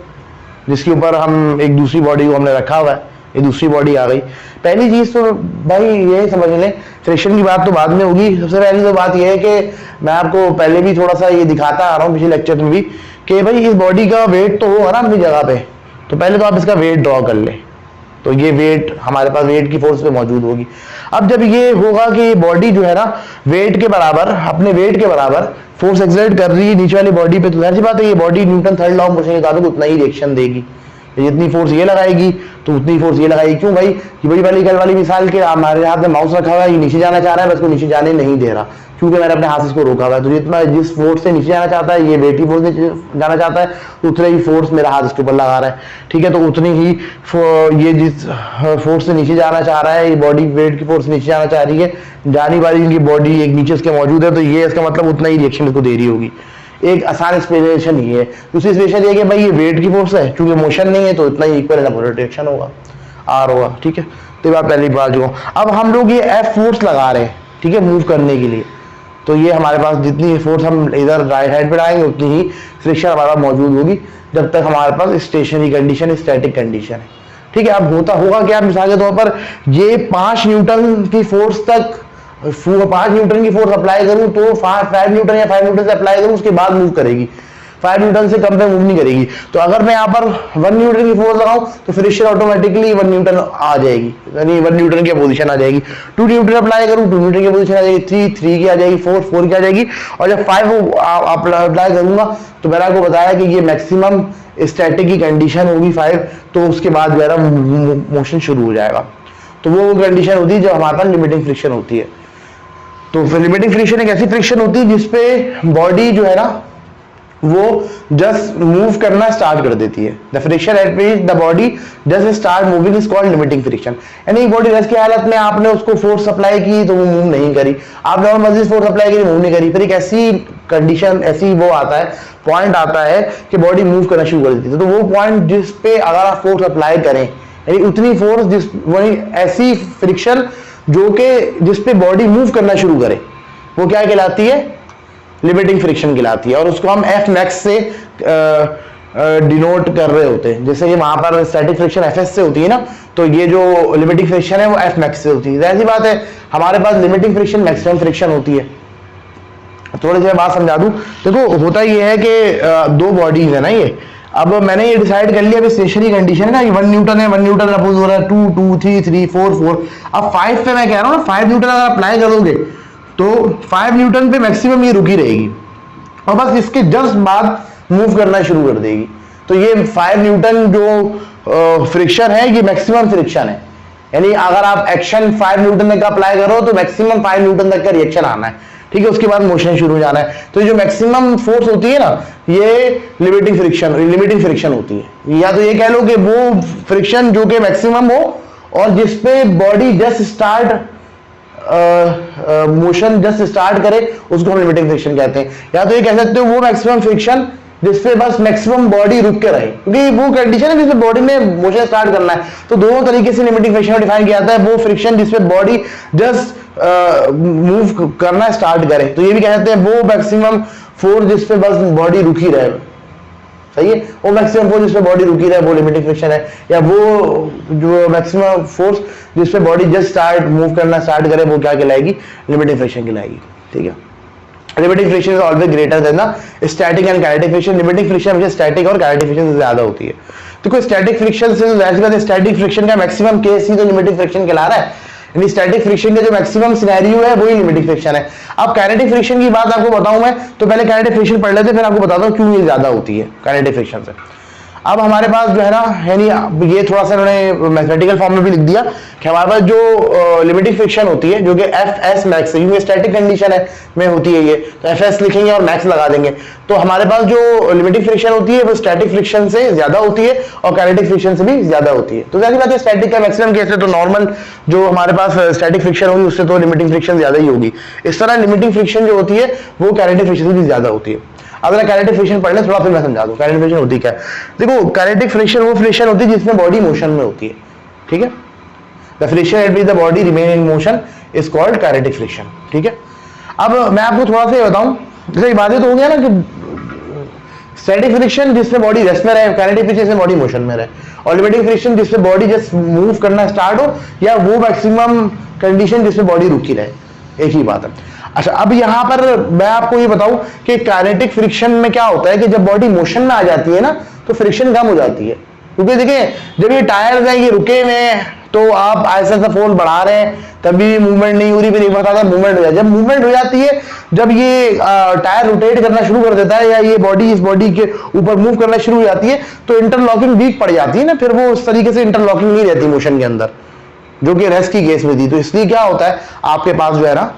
जिसके ऊपर हम एक दूसरी बॉडी को हमने रखा हुआ है, ये दूसरी बॉडी आ गई। पहली चीज तो भाई ये समझ लें, फ्रिक्शन की बात तो बाद में होगी। सबसे पहली तो बात यह है कि मैं आपको पहले भी थोड़ा सा ये दिखाता आ रहा हूँ पिछले लेक्चर में भी कि भाई इस बॉडी का वेट तो होगा ना अपनी जगह पे, तो पहले तो आप इसका वेट ड्रॉ कर लें। तो ये वेट हमारे पास वेट की फोर्स पे मौजूद होगी। अब जब ये होगा कि ये बॉडी जो है ना वेट के बराबर, अपने वेट के बराबर फोर्स एक्सर्ट कर रही है नीचे वाली बॉडी पे, तो ऐसी बात है ये body Newton third law of motion के मुताबिक उतना ही रिएक्शन देगी। जितनी फोर्स ये लगाएगी तो उतनी फोर्स ये लगाएगी। क्यों भाई, कि बड़ी वाली कल वाली मिसाल के हमारे हाथ में माउस रखा हुआ है, ये नीचे जाना चाह रहा है, बस को नीचे जाने नहीं दे रहा क्योंकि मैंने अपने हाथ से इसको रोका हुआ है। तो जितना जिस फोर्स से नीचे जाना चाहता है, ये वेट की फोर्स से जाना चाहता है, तो उतना ही फोर्स मेरा हाथ इसके ऊपर लगा रहा है, ठीक है। तो उतनी ही ये जिस फोर्स से नीचे जाना चाह रहा है, ये बॉडी वेट की फोर्स नीचे जाना चाह रही है, जाने वाली इनकी बॉडी एक नीचे इसके मौजूद है, तो ये इसका मतलब उतना ही रिएक्शन इसको दे रही होगी। एक आसान एक्सप्लेनेशन ये है। दूसरी एक्सप्लेनेशन ये कि भाई ये वेट की फोर्स है, क्योंकि मोशन नहीं है तो इतना ही इक्वल एंड अपोजिट रिएक्शन होगा, आर होगा, ठीक है। तो ये बात पहले ही बता चुका हूँ। अब हम लोग ये एफ फोर्स लगा रहे हैं, ठीक है, मूव करने के लिए। तो ये हमारे पास जितनी फोर्स हम इधर राइट हैंड पे डालेंगे उतनी ही फ्रिक्शन हमारा मौजूद होगी, जब तक हमारे पास स्टेशनरी कंडीशन, स्टैटिक कंडीशन है, ठीक है। अब होता होगा क्या, मिसाल के तौर पर ये 5 न्यूटन की फोर्स तक 5 न्यूटन की फोर्स अप्लाई करूं तो 5 न्यूटन या 5 न्यूटन से अप्लाई करूं, उसके बाद मूव करेगी, 5 न्यूटन से कम पे मूव नहीं करेगी। तो अगर मैं यहाँ पर 1 न्यूटन की फोर्स लगाऊं तो फ्रिक्शन ऑटोमेटिकली 1 न्यूटन आ जाएगी, यानी 1 न्यूटन की पोजीशन आ जाएगी। 2 न्यूटन अप्लाई करूं 2 न्यूटन की पोजीशन आ जाएगी, 3 की आ जाएगी, 4 की आ जाएगी। और जब 5 अप्लाई करूंगा तो मैंने आपको बताया कि ये मैक्सिमम स्टैटिक की कंडीशन होगी 5, तो उसके बाद जो है मोशन शुरू हो जाएगा। तो वो कंडीशन होती है जब हमारे पास लिमिटिंग फ्रिक्शन होती है। तो लिमिटिंग फ्रिक्शन एक ऐसी फ्रिक्शन होती है जिसपे बॉडी जो है ना वो जस्ट मूव करना स्टार्ट कर देती है। The friction at which the body just start moving is called limiting friction. यानी बॉडी रेस्ट की हालत में आपने उसको फोर्स अप्लाई की तो वो मूव नहीं करी, आपने नॉर्मल फोर्स अप्लाई की मूव नहीं करी, फिर एक ऐसी कंडीशन, ऐसी वो आता है, पॉइंट आता है कि बॉडी मूव करना शुरू कर देती है। तो वो पॉइंट जिस पे अगर आप फोर्स अप्लाई करें, यानी उतनी फोर्स जिस वही ऐसी फ्रिक्शन जो कि जिस पे बॉडी मूव करना शुरू करे, वो क्या कहलाती है, लिमिटिंग फ्रिक्शन कहलाती है। और उसको हम एफ मैक्स से डिनोट कर रहे होते हैं। जैसे कि वहां पर स्टैटिक फ्रिक्शन एफ एस से होती है ना, तो ये जो लिमिटिंग फ्रिक्शन है वो एफ मैक्स से होती है। ऐसी बात है, हमारे पास लिमिटिंग फ्रिक्शन, मैक्सिमम फ्रिक्शन होती है। थोड़ी सी बात समझा दूं, देखो होता ये है कि 2 बॉडीज है ना ये। अब मैंने ये डिसाइड कर लिया, अभी स्टेशनरी कंडीशन है ना, ये 1 न्यूटन है, 1 न्यूटन अपोज हो रहा है 2 2 3 3 4 4। अब 5 पे मैं कह रहा हूँ ना, 5 न्यूटन अगर अप्लाई करोगे तो 5 न्यूटन पे मैक्सिमम ये रुकी रहेगी और बस इसके जस्ट बाद मूव करना शुरू कर देगी। तो ये 5 न्यूटन जो फ्रिक्शन है ये मैक्सिमम फ्रिक्शन है, यानी अगर आप एक्शन 5 न्यूटन तक अप्लाई करो तो मैक्सिमम 5 न्यूटन तक का रिएक्शन आना है, ठीक है। उसके बाद मोशन शुरू हो जाना है। तो जो मैक्सिमम फोर्स होती है ना, ये लिमिटिंग फ्रिक्शन होती है। या तो ये कह लो कि वो फ्रिक्शन जो कि मैक्सिमम हो और जिसपे body just start motion just start करे, उसको हम लिमिटिंग फ्रिक्शन कहते हैं। या तो ये कह सकते हो वो मैक्सिमम फ्रिक्शन जिसपे बस मैक्सिमम बॉडी रुक के रहे, क्योंकि वो कंडीशन है जिसमें बॉडी ने मोशन स्टार्ट करना है। तो दोनों तरीके से लिमिटिंग फ्रिक्शन को डिफाइन किया जाता है। वो फ्रिक्शन जिसपे बॉडी जस्ट मूव करना स्टार्ट करे, तो ये भी कह सकते हैं वो मैक्सिमम फोर्स जिसपे बस बॉडी रुकी रहे, सही है। वो मैक्सिमम फोर्स जिसपे बॉडी रुकी रहे वो लिमिटिंग फ्रिक्शन है। या वो जो मैक्सिमम फोर्स जिसपे बॉडी जस्ट स्टार्ट मूव करना स्टार्ट करे वो क्या कहलाएगी, लिमिटिंग फ्रिक्शन कहलाएगी, ठीक है। Limiting friction is always greater than the static and kinetic friction. Limiting friction हमेशा स्टैटिक और काइनेटिक फ्रिक्शन से ज्यादा होती है। तो कोई स्टैटिक फ्रिक्शन से वैसे बात है, स्टैटिक फ्रिक्शन का मैक्सिमम केस ही तो लिमिटिंग फ्रिक्शन कहला रहा है, यानी स्टैटिक फ्रिक्शन का जो मैक्सिमम सिनेरियो है वही लिमिटिंग फ्रिक्शन है। अब काइनेटिक फ्रिक्शन की बात आपको बताऊं मैं, तो पहले काइनेटिक फ्रिक्शन पढ़ लेते, फिर आपको बताता हूं क्यों ये ज्यादा होती है काइनेटिक फ्रिक्शन से। अब हमारे पास जो है ना, यानी ये थोड़ा सा इन्होंने मैथमेटिकल फॉर्म में भी लिख दिया कि हमारे पास जो लिमिटिंग फ्रिक्शन होती है जो कि एफ एस मैक्स है, क्योंकि स्टैटिक कंडीशन है में होती है ये, तो एफ एस लिखेंगे और मैक्स लगा देंगे। तो हमारे पास जो लिमिटिंग फ्रिक्शन होती है वो स्टैटिक फ्रिक्शन से ज्यादा होती है और काइनेटिक फ्रिक्शन से भी ज्यादा होती है। तो जैसी बात है, स्टैटिक का मैक्सिमम केस है तो नॉर्मल जो हमारे पास स्टैटिक फ्रिक्शन होगी उससे तो लिमिटिंग फ्रिक्शन ज्यादा ही होगी। इस तरह लिमिटिंग फ्रिक्शन जो होती है वो काइनेटिक फ्रिक्शन से भी ज्यादा होती है। अगर काइनेटिक फ्रिक्शन पढ़ ले थोड़ा, फिर मैं समझा दूं काइनेटिक फ्रिक्शन होती क्या है। देखो, काइनेटिक फ्रिक्शन वो फ्रिक्शन होती है जिसमें बॉडी मोशन में होती है, ठीक है। The friction at which the body remain in motion is called kinetic friction, ठीक है। अब मैं आपको थोड़ा सा ये बताऊं, जैसे बातें तो हो गया ना कि स्टैटिक फ्रिक्शन जिसमें बॉडी रेस्ट में रहे, काइनेटिक फ्रिक्शन जिसमें बॉडी मोशन में रहे, और लिमिटिंग फ्रिक्शन जिसमें बॉडी जस्ट मूव करना स्टार्ट हो, या वो मैक्सिमम कंडीशन जिसमें बॉडी रुकी रहे, एक ही बात है। अच्छा, अब यहां पर मैं आपको ये बताऊं कि काइनेटिक फ्रिक्शन में क्या होता है कि जब बॉडी मोशन में आ जाती है ना तो फ्रिक्शन कम हो जाती है, क्योंकि देखिए जब ये टायर्स हैं ये रुके हुए हैं तो आप ऐसा सा फोर्स बढ़ा रहे हैं तभी मूवमेंट नहीं हो रही, फिर एक बार मूवमेंट हो जाए। जब मूवमेंट हो जाती है, जब ये टायर रोटेट करना शुरू कर देता है या ये बॉडी इस बॉडी के ऊपर मूव करना शुरू हो जाती है तो इंटरलॉकिंग वीक पड़ जाती है ना, फिर वो उस तरीके से इंटरलॉकिंग नहीं रहती मोशन के अंदर, जो कि रेस्ट की केस में थी। तो इसलिए क्या होता है, आपके पास जो है ना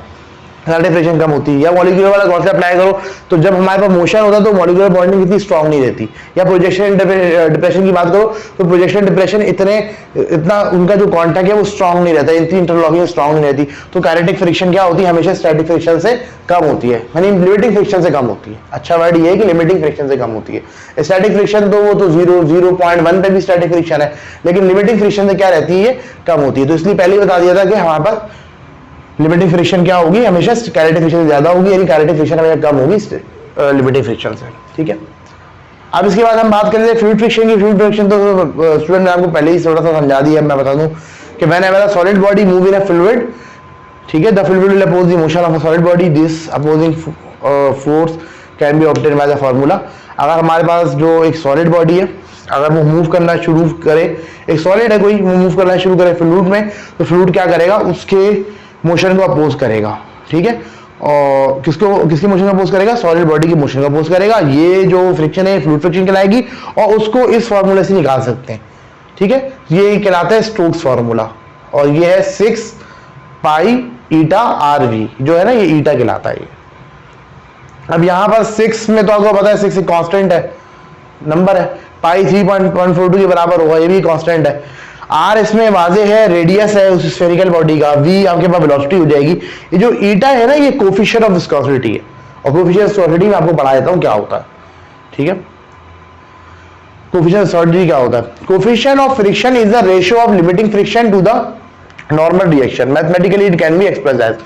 स्टैटिक फ्रिक्शन कम होती है। या मॉलिक्यूलर वाला कॉन्सेप्ट अप्लाई करो तो जब हमारे पास मोशन होता है तो मॉलिक्यूलर बॉन्डिंग इतनी स्ट्रांग नहीं रहती। या प्रोजेक्शन डिप्रेशन की बात करो तो प्रोजेक्शन डिप्रेशन इतना उनका जो कॉन्टैक्ट है वो स्ट्रांग नहीं रहता, इतनी इंटरलॉकिंग स्ट्रांग नहीं रहती। तो काइनेटिक फ्रिक्शन क्या होती है, हमेशा स्टैटिक फ्रिक्शन से कम होती है, यानी लिमिटिंग फ्रिक्शन से कम होती है। अच्छा वर्ड ये है कि लिमिटिंग फ्रिक्शन से कम होती है। स्टैटिक फ्रिक्शन तो वो तो 0.1 पे भी स्टैटिक फ्रिक्शन है, लेकिन लिमिटिंग फ्रिक्शन से क्या रहती है, कम होती है। तो इसलिए पहले ही बता दिया था कि हमारे पास लिमिटिंग फ्रिक्शन क्या होगी, हमेशा काइनेटिक फ्रिक्शन ज्यादा होगी, यानी काइनेटिक फ्रिक्शन हमेशा कम होगी लिमिटिंग फ्रिक्शन से। ठीक है, अब इसके बाद हम बात करेंगे फ्लूइड फ्रिक्शन की। फ्लूइड फ्रिक्शन तो स्टूडेंट ने आपको पहले ही थोड़ा सा समझा दिया, मैं बता दूं कि whenever a solid body move in a fluid, ठीक है, the fluid will oppose the motion of a solid body, this opposing force can be obtain by the formula. अगर हमारे पास जो एक सॉलिड बॉडी है, अगर वो मूव करना शुरू करे, एक सॉलिड है कोई, वो मूव करना शुरू करे फ्लूइड में, तो फ्लूइड क्या करेगा, उसके मोशन को अपोज करेगा। ठीक है, और किसकी मोशन को अपोज करेगा, सॉलिड बॉडी की मोशन को अपोज करेगा। ये जो फ्रिक्शन है फ्लूइड फ्रिक्शन कहलाएगी, और उसको इस फार्मूले से निकाल सकते हैं। ठीक है, ये कहलाता है स्टोक्स फार्मूला, और ये है 6 पाई ईटा आर वी, जो है ना ये ईटा कहलाता है। अब यहां पर 6 में तो आपको पता है 6 एक कांस्टेंट है, नंबर है, पाई 3.142 के बराबर होगा, ये भी कांस्टेंट है। आर इसमें वाजे है, रेडियस है उस स्फेरिकल बॉडी का, वी आपके पास वेलोसिटी हो जाएगी। ये जो ईटा है ना, ये कोफिशिएंट ऑफ विस्कोसिटी है, और कोफिशिएंट ऑफ विस्कोसिटी में आपको पढ़ा देता हूं क्या होता है। ठीक है, कोफिशिएंट ऑफ विस्कोसिटी क्या होता है, coefficient of friction is the ratio of limiting friction to the normal reaction, mathematically it can be express as.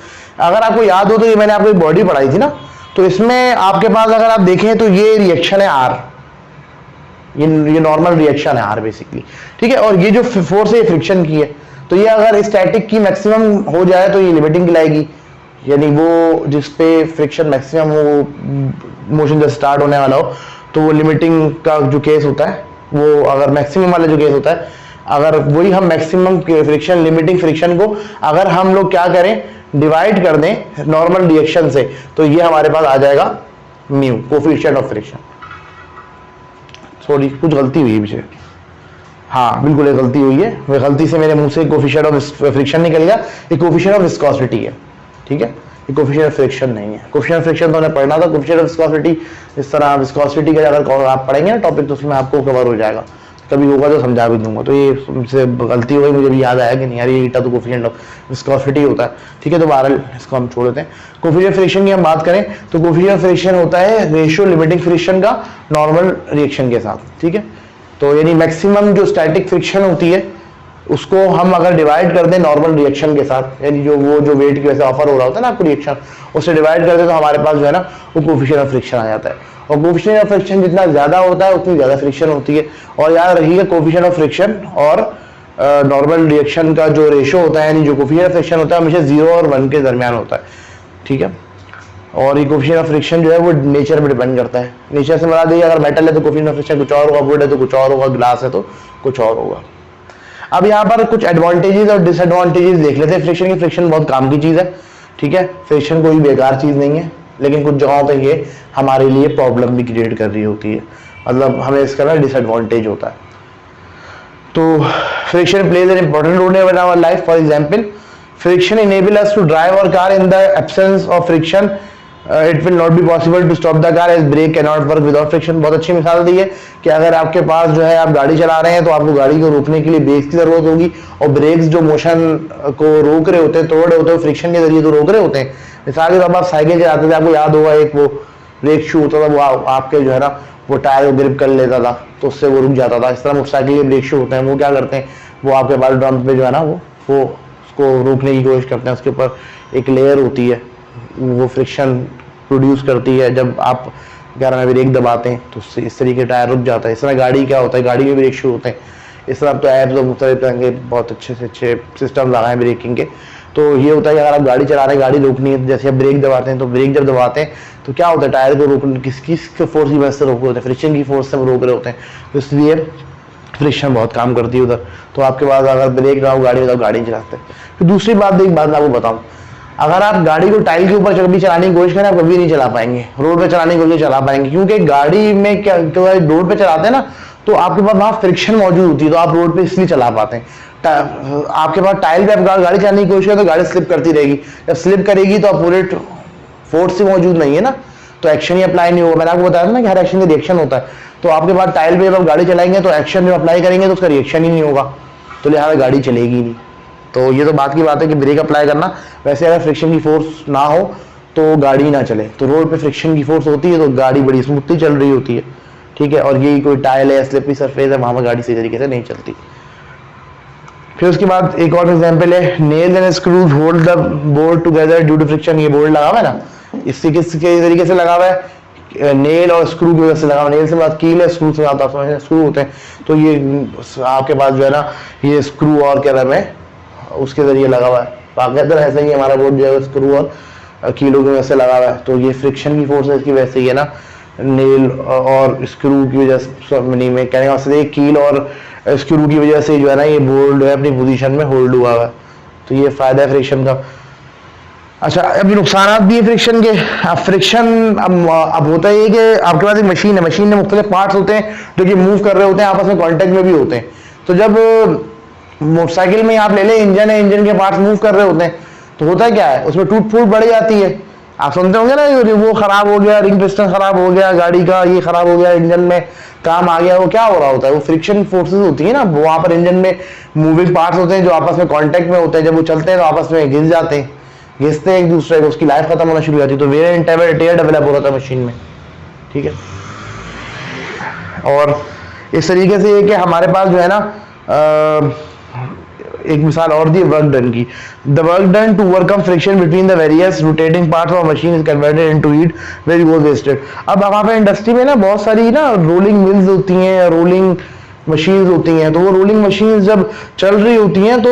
अगर आपको याद हो तो ये मैंने आपको एक बॉडी पढ़ाई थी ना, तो इसमें आपके पास अगर आप देखें तो ये रिएक्शन है आर, ये नॉर्मल रिएक्शन है आर बेसिकली। ठीक है, और ये जो फोर्स है ये फ्रिक्शन की है, तो ये अगर स्टैटिक की मैक्सिमम हो जाए तो ये लिमिटिंग लाएगी, यानी वो जिसपे फ्रिक्शन मैक्सिमम हो, मोशन जब स्टार्ट होने वाला हो, तो वो लिमिटिंग का जो केस होता है, वो अगर मैक्सिमम वाला जो केस होता है, अगर वही हम मैक्सिमम फ्रिक्शन लिमिटिंग फ्रिक्शन को अगर हम लोग क्या करें, डिवाइड कर दें नॉर्मल रिएक्शन से, तो ये हमारे पास आ जाएगा mu, coefficient of friction. Sorry कुछ गलती हुई है पीछे, हाँ बिल्कुल एक गलती हुई है, वह गलती से मेरे मुंह से कोफिशिएंट ऑफ फ्रिक्शन निकल गया, ये कोफिशिएंट ऑफ विस्कोसिटी है। ठीक है, ये कोफिशिएंट ऑफ फ्रिक्शन नहीं है, कोफिशिएंट ऑफ फ्रिक्शन तो हमें पढ़ना था, कोफिशिएंट ऑफ विस्कोसिटी इस तरह विस्कोसिटी का अगर आप पढ़ेंगे ना टॉपिक तो उसमें आपको कवर हो जाएगा, कभी होगा तो समझा भी दूंगा। तो ये मुझसे गलती हो गई, मुझे भी याद आया कि नहीं यार ये ईटा तो कोफिशिएंट ऑफ विस्कोसिटी होता है। ठीक है, तो बहरहाल इसको हम छोड़ देते हैं। कोफिशिएंट फ्रिक्शन की हम बात करें तो कोफिशिएंट फ्रिक्शन होता है रेशियो लिमिटिंग फ्रिक्शन का नॉर्मल रिएक्शन के साथ। ठीक है, तो यानी मैक्सिमम जो स्टैटिक फ्रिक्शन होती है उसको हम अगर डिवाइड कर दें नॉर्मल रिएक्शन के साथ, यानी जो वेट की वजह से ऑफर हो रहा होता है ना आपको रिएक्शन, उससे डिवाइड कर दें तो हमारे पास जो है ना वो कोफिशिएंट ऑफ फ्रिक्शन आ जाता है। और कोफिशिएंट ऑफ फ्रिक्शन जितना ज्यादा होता है उतनी ज्यादा फ्रिक्शन होती है। और याद रखिएगा कोफिशिएंट ऑफ फ्रिक्शन और नॉर्मल रिएक्शन का जो रेशियो होता है, यानी जो कोफिशिएंट ऑफ फ्रिक्शन होता है हमेशा 0 और 1 के दरमियान होता है। ठीक है, और ये कोफिशिएंट ऑफ फ्रिक्शन जो है वो नेचर पे डिपेंड करता है। नेचर से बता दीजिए, अगर मेटल है तो कोफिशिएंट ऑफ फ्रिक्शन कुछ और होगा, वुड है तो कुछ और होगा, ग्लास है तो कुछ और होगा। अब यहाँ पर कुछ एडवांटेजेस और डिसएडवांटेजेस देख लेते हैं फ्रिक्शन की। फ्रिक्शन बहुत काम की चीज है। ठीक है, फ्रिक्शन कोई बेकार चीज नहीं है, लेकिन कुछ जगहों पर ये हमारे लिए प्रॉब्लम भी क्रिएट कर रही होती है, मतलब हमें इसका ना डिसएडवांटेज होता है। तो friction plays an important role in our life. For example, friction enable us to drive our car. In the absence of friction it will not be possible to stop the car, as brake can not work without friction. बहुत अच्छी मिसाल दी है कि अगर आपके पास जो है आप गाड़ी चला रहे हैं तो आपको गाड़ी को रोकने के लिए ब्रेक्स की जरूरत होगी, और ब्रेक्स जो मोशन को रोक रहे होते हैं, तोड़ रहे होते हैं, फ्रिक्शन के जरिए तो रोक रहे होते हैं। मिसाल के तौर पर आप साइकिल चलाते थे, आपको याद होगा एक वो ब्रेक शू होता था, वो आपके जो है ना वो टायर को ग्रिप कर लेता था तो उससे वो रुक जाता था। इस तरह मोटरसाइकिल के ब्रेक शू होते हैं, वो क्या करते हैं, वो आपके बाल ड्रम पे जो है ना वो उसको रोकने की कोशिश करते हैं। उसके ऊपर एक लेयर होती है, वो फ्रिक्शन प्रोड्यूस करती है। जब आप ग्यारह में ब्रेक दबाते हैं तो इस तरीके टायर रुक जाता है। इस तरह गाड़ी क्या होता है, गाड़ी में ब्रेक शू होते हैं। इस तरह तो ऐप्स और मुख्तलिफ तरह के बहुत अच्छे से अच्छे सिस्टम लगाए हैं ब्रेकिंग के। तो ये होता है कि अगर आप गाड़ी चला रहे हैं, गाड़ी रोकनी है, जैसे आप ब्रेक दबाते हैं, तो ब्रेक जब दबाते हैं तो क्या होता है, टायर को रोकने किस फोर्स की वजह से रोक रहे होते हैं, फ्रिक्शन की फोर्स से रोक रहे होते हैं। तो इसलिए फ्रिक्शन बहुत काम करती है उधर। तो आपके पास अगर ब्रेक ना हो गाड़ी में तो गाड़ी नहीं चलाते। फिर दूसरी बात, एक बात मैं आपको बताऊँ, अगर आप गाड़ी को टाइल के ऊपर कभी चलाने की कोशिश करें, आप कभी नहीं चला पाएंगे, रोड पे चलाने की कोशिश चला पाएंगे, क्योंकि गाड़ी में क्या रोड पे चलाते हैं ना, तो आपके पास वहाँ फ्रिक्शन मौजूद होती है, तो आप रोड पे इसलिए चला पाते हैं। आपके पास टाइल पे आप गाड़ी चलाने की कोशिश करें तो गाड़ी स्लिप करती रहेगी, जब स्लिप करेगी तो अपोजिट फोर्स ही मौजूद नहीं है ना, तो एक्शन ही अप्लाई नहीं होगा। मैंने आपको बताया ना कि हर एक्शन का रिएक्शन होता है, तो आपके पास टाइल पे जब आप गाड़ी चलाएंगे तो एक्शन जब अप्लाई करेंगे तो उसका रिएक्शन ही नहीं होगा, तो लिहाजा गाड़ी चलेगी नहीं। तो ये तो बात की बात है कि ब्रेक अप्लाई करना। वैसे अगर फ्रिक्शन की फोर्स ना हो तो गाड़ी ना चले, तो रोड पे फ्रिक्शन की फोर्स होती है तो गाड़ी बड़ी स्मूथली चल रही होती है, ठीक है। और यही कोई टाइल है, स्लिपरी सरफेस है, वहां पर गाड़ी सही तरीके से नहीं चलती। फिर उसके बाद एक और एग्जांपल है, nails and screws hold the board together due to friction. ये बोर्ड लगा हुआ है ना, इससे किस तरीके से लगा हुआ है, नेल और स्क्रू की वजह से लगा हुआ। नेल से बात कील है, स्क्रू से बात आप स्क्रू होते हैं, तो ये आपके पास जो है ना ये स्क्रू और क्या नाम है उसके जरिए लगा हुआ है। बाकायदा ऐसा ही हमारा बोर्ड जो है स्क्रू और कीलों की वजह से लगा हुआ है, तो ये फ्रिक्शन की फोर्स है इसकी वजह से ही है ना, नेल और स्क्रू की वजह से, में कहने का मकसद है कील और स्क्रू की वजह से जो है ना ये बोर्ड है अपनी पोजीशन में होल्ड हुआ है, तो ये फायदा है फ्रिक्शन का। अच्छा, अभी नुकसान भी है फ्रिक्शन के। अब फ्रिक्शन अब होता है कि आपके पास एक मशीन है, मशीन में मुख्तलिफ पार्ट्स होते हैं जो कि मूव कर रहे होते हैं, आपस में कॉन्टेक्ट में भी होते हैं। तो जब मोटरसाइकिल में आप ले लें, इंजन है, इंजन के पार्ट्स मूव कर रहे होते हैं, तो होता क्या है उसमें टूट फूट बढ़ जाती है। आप सुनते होंगे ना, वो खराब हो गया, रिंग पिस्टन खराब हो गया गाड़ी का, ये खराब हो गया, इंजन में काम आ गया। वो क्या हो रहा होता है, वो फ्रिक्शन फोर्सेस होती है ना, वहां पर इंजन में मूविंग पार्ट्स होते हैं जो आपस में कांटेक्ट में होते हैं, जब वो चलते हैं तो आपस में घिस जाते हैं, घिसते हैं एक दूसरे को, उसकी लाइफ खत्म होना शुरू हो जाती है, तो वेयर एंड टेयर डेवलप हो रहा था मशीन में, ठीक है। और इस तरीके से ये कि हमारे पास जो है ना एक मिसाल और दी वर्क डन की, the work done to overcome friction between the various rotating parts of machine is converted into heat where it was wasted. अब वहाँ पे इंडस्ट्री में ना बहुत सारी ना रोलिंग मिल्स होती हैं, रोलिंग मशीन्स होती हैं, तो वो रोलिंग मशीन्स जब चल रही होती हैं तो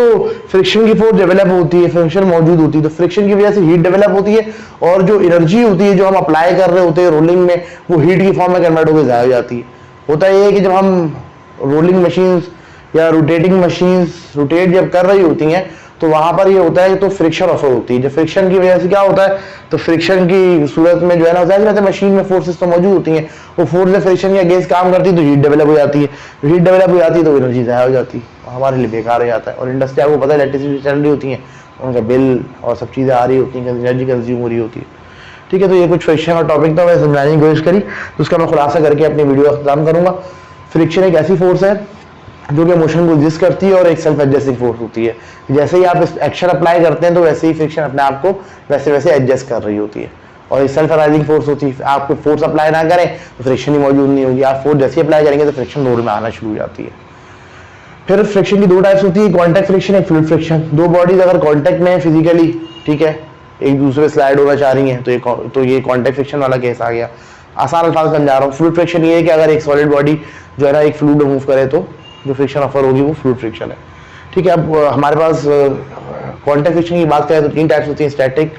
फ्रिक्शन की फोर्स डेवलप होती है, फ्रिक्शन मौजूद होती है, तो फ्रिक्शन की वजह से हीट डेवलप होती है, और जो एनर्जी होती है जो हम अप्लाई कर रहे होते हैं रोलिंग में, वो हीट की फॉर्म में कन्वर्ट होकर ज़ाया हो जाती है। होता ये है कि जब हम रोलिंग मशीन्स या रोटेटिंग मशीन्स रोटेट जब कर रही होती हैं तो वहां पर ये होता है तो फ्रिक्शन ऑफर होती है। जब फ्रिक्शन की वजह से क्या होता है, तो फ्रिक्शन की सूरत में जो है ना जाहिर बात है मशीन में फोर्सेस तो मौजूद होती हैं, वो फोर्स जब फ्रिक्शन के अगेंस्ट काम करती है तो हीट डेवलप हो जाती है, हीट डेवलप हो जाती है तो एनर्जी ज़ाया हो जाती है, हमारे लिए बेकार हो जाता है। और इंडस्ट्री आपको पता है इलेक्ट्रिसिटी चल रही होती है, उनका बिल और सब चीज़ें आ रही होती हैं, एनर्जी कंज्यूम हो रही होती है, ठीक है। तो ये कुछ फ्रिक्शन का टॉपिक था, मैं समझाने की कोशिश करी, तो उसका मैं खुलासा करके अपनी वीडियो का खत्म करूँगा। फ्रिक्शन एक ऐसी फोर्स है जो कि मोशन को एग्जिस्ट करती है और एक सेल्फ एडजस्टिंग फोर्स होती है। जैसे ही आप इस एक्शन अप्लाई करते हैं तो वैसे ही फ्रिक्शन अपने आप को वैसे वैसे एडजस्ट कर रही होती है, और ये सेल्फ अराइजिंग फोर्स होती है। आप फोर्स अप्लाई ना करें तो फ्रिक्शन ही मौजूद नहीं होगी, आप फोर्स जैसे ही अप्लाई करेंगे तो फ्रिक्शन रोड में आना शुरू हो जाती है। फिर फ्रिक्शन की दो टाइप्स होती है, कॉन्टैक्ट फ्रिक्शन, एक फ्लूइड फ्रिक्शन। दो बॉडीज अगर कॉन्टैक्ट में है फिजिकली, ठीक है, एक दूसरे स्लाइड होना चाह रही हैं, तो ये कॉन्टैक्ट फ्रिक्शन वाला केस आ गया। आसान अल्फाज समझा रहा हूँ। फ्लूइड फ्रिक्शन ये है कि अगर एक सॉलिड बॉडी जो है ना एक फ्लूइड मूव करे तो जो फ्रिक्शन ऑफर होगी वो फ्लूइड फ्रिक्शन है, ठीक है। अब हमारे पास कॉन्टैक्ट फ्रिक्शन की बात करें तो तीन टाइप्स होती हैं, स्टैटिक,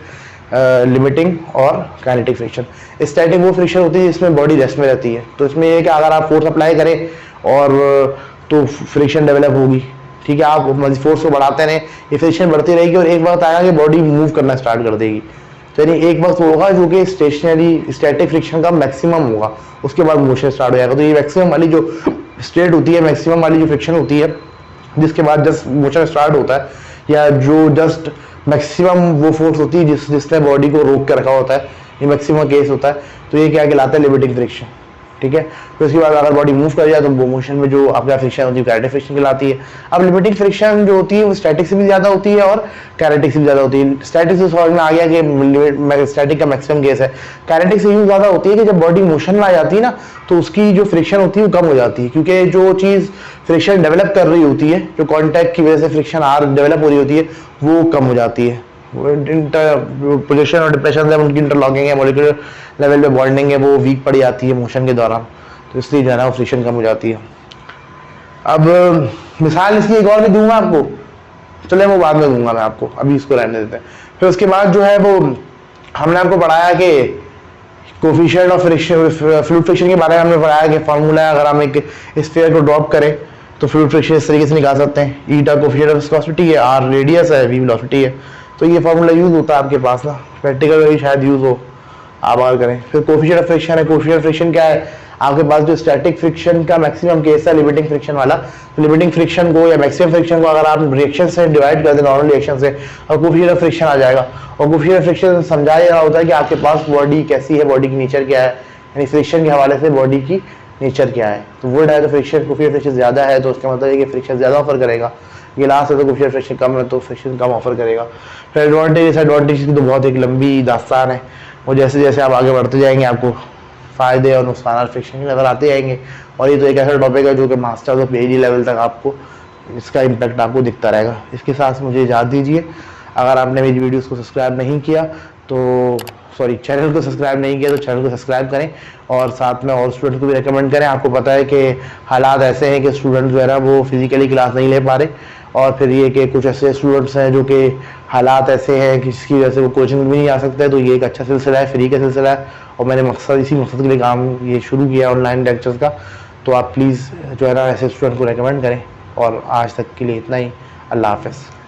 लिमिटिंग और काइनेटिक फ्रिक्शन। स्टैटिक वो फ्रिक्शन होती है जिसमें बॉडी रेस्ट में रहती है, तो इसमें ये है कि अगर आप फोर्स अप्लाई करें और तो फ्रिक्शन डेवलप होगी, ठीक है। आप फोर्स को बढ़ाते रहें, ये फ्रिक्शन बढ़ती रहेगी और एक वक्त आएगा कि बॉडी मूव करना स्टार्ट कर देगी। तो यानी एक वक्त होगा जो कि स्टेशनरी स्टैटिक फ्रिक्शन का मैक्सिमम होगा, उसके बाद मोशन स्टार्ट हो जाएगा। तो ये मैक्सिमम वाली जो स्टेट होती है, मैक्सिमम वाली जो फ्रिक्शन होती है, जिसके बाद जस्ट मोशन स्टार्ट होता है, या जो जस्ट मैक्सिमम वो फोर्स होती है जिसने बॉडी को रोक के रखा होता है, ये मैक्सिमम केस होता है। तो ये क्या कहलाता है, लिमिटिंग फ्रिक्शन, ठीक है। तो उसके बाद अगर बॉडी मूव कर जाए तो वो मोशन में जो आपका फ्रिक्शन होती है काइनेटिक फ्रिक्शन कहलाती है। अब लिमिटिंग फ्रिक्शन जो होती है वो स्टैटिक से भी ज्यादा होती है और काइनेटिक से भी ज्यादा होती है। स्टैटिक से समझ में आ गया कि स्टैटिक का मैक्सिमम केस है। काइनेटिक से यूं ज्यादा होती है कि जब बॉडी मोशन में आ जाती है ना तो उसकी जो फ्रिक्शन होती है वो कम हो जाती है, क्योंकि जो चीज फ्रिक्शन डेवलप कर रही होती है, जो कॉन्टैक्ट की वजह से फ्रिक्शन आर डेवलप हो रही होती है, वो कम हो जाती है। पोजीशन और डिप्रेशन से उनकी इंटरलॉकिंग है, मॉलिक्यूलर लेवल पे बॉन्डिंग है, वो वीक पड़ जाती है मोशन के दौरान, तो इसलिए जो है ना फ्रिक्शन कम हो जाती है। अब मिसाल इसकी एक और भी दूंगा आपको, चले वो बाद में दूंगा मैं आपको, अभी इसको रहने देते हैं। फिर उसके बाद जो है वो हमने आपको पढ़ाया कि coefficient of friction, fluid friction के बारे में हमने पढ़ाया कि फार्मूला है, अगर हम एक स्फीयर को ड्रॉप करें तो फ्लूइड फ्रिक्शन इस तरीके से निकाल सकते हैं। ईटा कोफिशिएंट ऑफ विस्कोसिटी है, आर रेडियस है, वी वेलोसिटी है, तो ये फार्मूला यूज़ होता है आपके पास ना, प्रैक्टिकल में भी शायद यूज़ हो आप अगर करें। फिर कोफिशिएंट ऑफ फ्रिक्शन है। कोफिशिएंट ऑफ फ्रिक्शन क्या है, आपके पास जो स्टैटिक फ्रिक्शन का मैक्सिमम केस है लिमिटिंग फ्रिक्शन वाला, तो लिमिटिंग फ्रिक्शन को या मैक्सिमम फ्रिक्शन को अगर आप रिएक्शन से डिवाइड कर दें नॉर्मल रिएक्शन से, और कोफिशिएंट ऑफ फ्रिक्शन आ जाएगा। और कोफिशिएंट ऑफ फ्रिक्शन समझाया जा होता है कि आपके पास बॉडी कैसी है, बॉडी की नेचर क्या है, यानी फ्रिक्शन के हवाले से बॉडी की नेचर क्या है। तो वुड है तो फ्रिक्शन कोफिशिएंट फ्रिक्शन ज़्यादा है तो उसका मतलब है कि फ्रिक्शन ज़्यादा ऑफर करेगा। गिलास है तो कोफिशिएंट फ्रिक्शन कम है तो फ्रिक्शन कम ऑफर करेगा। फिर एडवांटेज डिसएडवांटेज की तो बहुत एक लंबी दास्तान है, और जैसे जैसे आप आगे बढ़ते जाएंगे आपको फ़ायदे और नुकसान फ्रिक्शन के नज़र आते जाएंगे। और ये तो एक ऐसा टॉपिक है जो कि मास्टर्स और पीएचडी लेवल तक आपको इसका इम्पैक्ट आपको दिखता रहेगा। इसके साथ मुझे इजाज़त दीजिए। अगर आपने मेरी वीडियोस को सब्सक्राइब नहीं किया तो चैनल को सब्सक्राइब नहीं किया तो चैनल को सब्सक्राइब करें, और साथ में और स्टूडेंट को भी रेकमेंड करें। आपको पता है कि हालात ऐसे हैं कि स्टूडेंट जो है ना वो फिजिकली क्लास नहीं ले पा रहे, और फिर ये कि कुछ ऐसे स्टूडेंट्स हैं जो कि हालात ऐसे हैं कि जिसकी वजह से वो कोचिंग भी नहीं आ सकते। तो ये एक अच्छा सिलसिला है, फ्री का सिलसिला है, और मैंने इसी मकसद के लिए काम ये शुरू किया ऑनलाइन लेक्चर्स का। तो आप प्लीज़ जो है ना ऐसे स्टूडेंट को रेकमेंड करें। और आज तक के लिए इतना ही। अल्लाह हाफ़िज़।